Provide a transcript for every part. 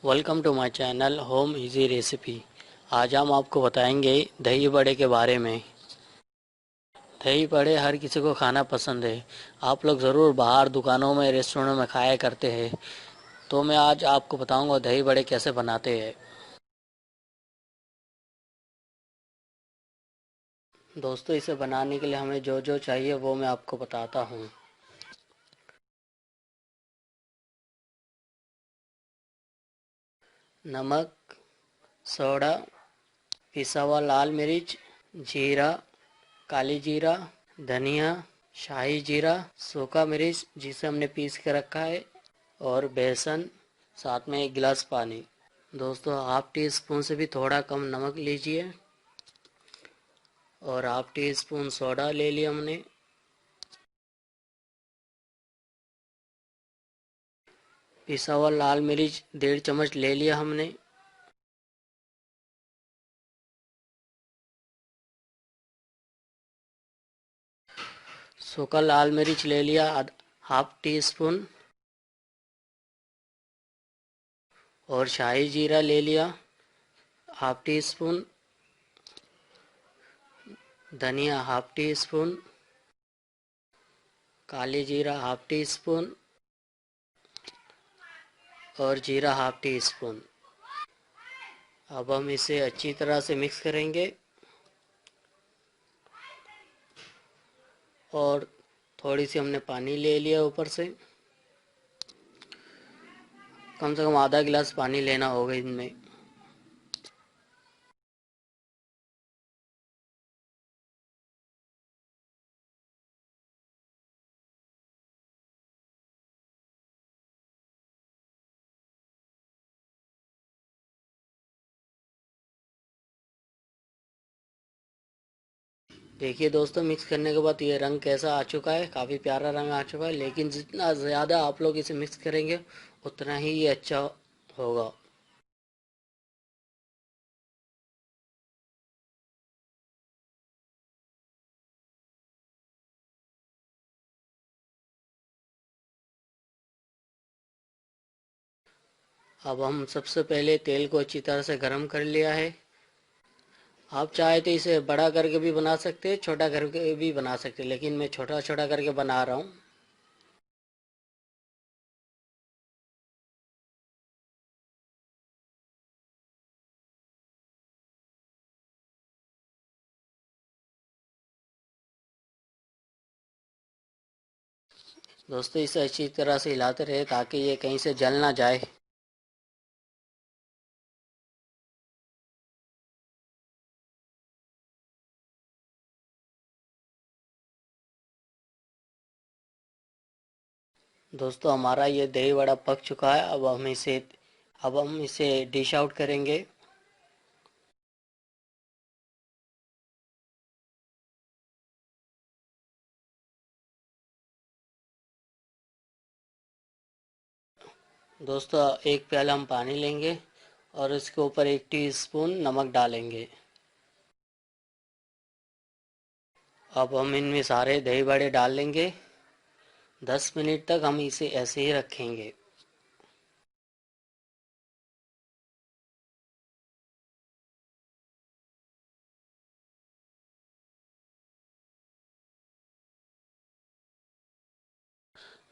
Welcome to my channel home easy recipe. आज हम आपको बताएंगे दही बड़े के बारे में। दही बड़े हर किसी को खाना पसंद है। आप लोग ज़रूर बाहर दुकानों में रेस्टोरेंट में खाया करते हैं। तो मैं आज आपको बताऊंगा दही बड़े कैसे बनाते हैं। दोस्तों, इसे बनाने के लिए हमें जो जो चाहिए वो मैं आपको बताता हूँ। नमक, सोडा, पिसा हुआ लाल मिर्च, जीरा, काली जीरा, धनिया, शाही जीरा, सूखा मिर्च जिसे हमने पीस के रखा है, और बेसन, साथ में 1 गिलास पानी। दोस्तों, हाफ टी स्पून से भी थोड़ा कम नमक लीजिए और हाफ टी स्पून सोडा ले लिया हमने। पिसा हुआ लाल मिर्च 1.5 चम्मच ले लिया हमने। सूखा लाल मिर्च ले लिया हाफ टी स्पून, और शाही जीरा ले लिया हाफ टी स्पून, धनिया हाफ टी स्पून, काली जीरा हाफ टी स्पून, और जीरा हाफ टी स्पून। अब हम इसे अच्छी तरह से मिक्स करेंगे और थोड़ी सी हमने पानी ले लिया ऊपर से। कम से कम आधा गिलास पानी लेना होगा इनमें। देखिए दोस्तों, मिक्स करने के बाद ये रंग कैसा आ चुका है। काफ़ी प्यारा रंग आ चुका है, लेकिन जितना ज़्यादा आप लोग इसे मिक्स करेंगे उतना ही ये अच्छा होगा। अब हम सबसे पहले तेल को अच्छी तरह से गर्म कर लिया है। आप चाहे तो इसे बड़ा करके भी बना सकते हैं, छोटा करके भी बना सकते हैं, लेकिन मैं छोटा छोटा करके बना रहा हूँ। दोस्तों, इसे अच्छी तरह से हिलाते रहे ताकि ये कहीं से जल ना जाए। दोस्तों, हमारा ये दही बड़ा पक चुका है। अब हम इसे डिश आउट करेंगे। दोस्तों, एक प्याला हम पानी लेंगे और इसके ऊपर 1 टीस्पून नमक डालेंगे। अब हम इनमें सारे दही बड़े डाल लेंगे। 10 मिनट तक हम इसे ऐसे ही रखेंगे।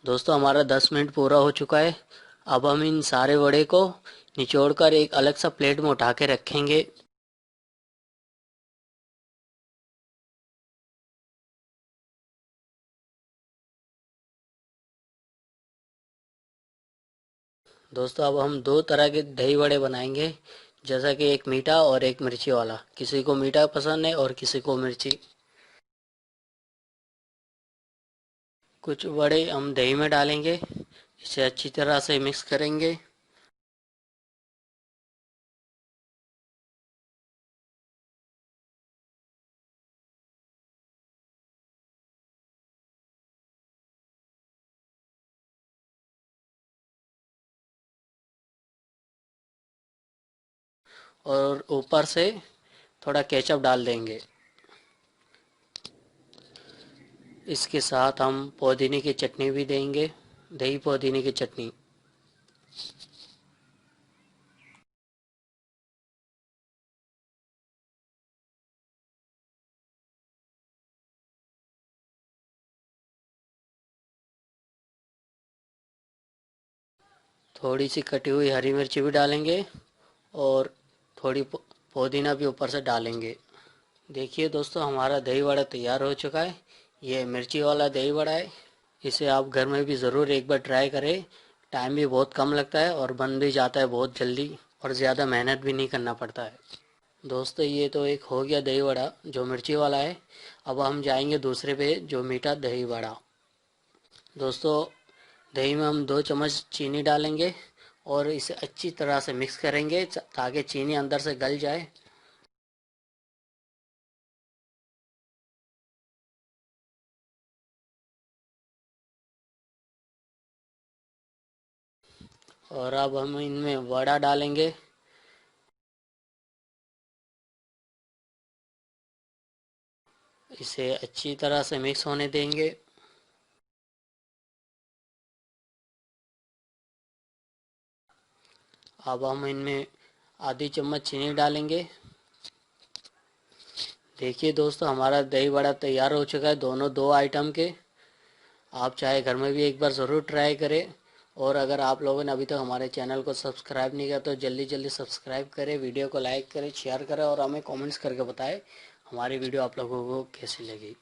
दोस्तों, हमारा 10 मिनट पूरा हो चुका है। अब हम इन सारे वड़े को निचोड़कर एक अलग सा प्लेट में उठा के रखेंगे। दोस्तों, अब हम दो तरह के दही वड़े बनाएंगे, जैसा कि एक मीठा और एक मिर्ची वाला। किसी को मीठा पसंद है और किसी को मिर्ची। कुछ वड़े हम दही में डालेंगे, इसे अच्छी तरह से मिक्स करेंगे। और ऊपर से थोड़ा केचप डाल देंगे। इसके साथ हम पुदीने की चटनी भी देंगे, दही पुदीने की चटनी। थोड़ी सी कटी हुई हरी मिर्ची भी डालेंगे और थोड़ी पुदीना भी ऊपर से डालेंगे। देखिए दोस्तों, हमारा दही वड़ा तैयार हो चुका है। ये मिर्ची वाला दही वड़ा है। इसे आप घर में भी ज़रूर एक बार ट्राई करें। टाइम भी बहुत कम लगता है और बन भी जाता है बहुत जल्दी, और ज़्यादा मेहनत भी नहीं करना पड़ता है। दोस्तों, ये तो एक हो गया दही वड़ा जो मिर्ची वाला है। अब हम जाएंगे दूसरे पे, जो मीठा दही वड़ा। दोस्तों, दही में हम 2 चम्मच चीनी डालेंगे और इसे अच्छी तरह से मिक्स करेंगे ताकि चीनी अंदर से गल जाए। और अब हम इनमें वड़ा डालेंगे। इसे अच्छी तरह से मिक्स होने देंगे। अब हम इनमें आधी चम्मच चीनी डालेंगे। देखिए दोस्तों, हमारा दही बड़ा तैयार हो चुका है, दोनों 2 आइटम के। आप चाहे घर में भी एक बार ज़रूर ट्राई करें। और अगर आप लोगों ने अभी तक हमारे चैनल को सब्सक्राइब नहीं किया तो जल्दी जल्दी सब्सक्राइब करें, वीडियो को लाइक करें, शेयर करें और हमें कमेंट्स करके बताएं हमारी वीडियो आप लोगों को कैसी लगी।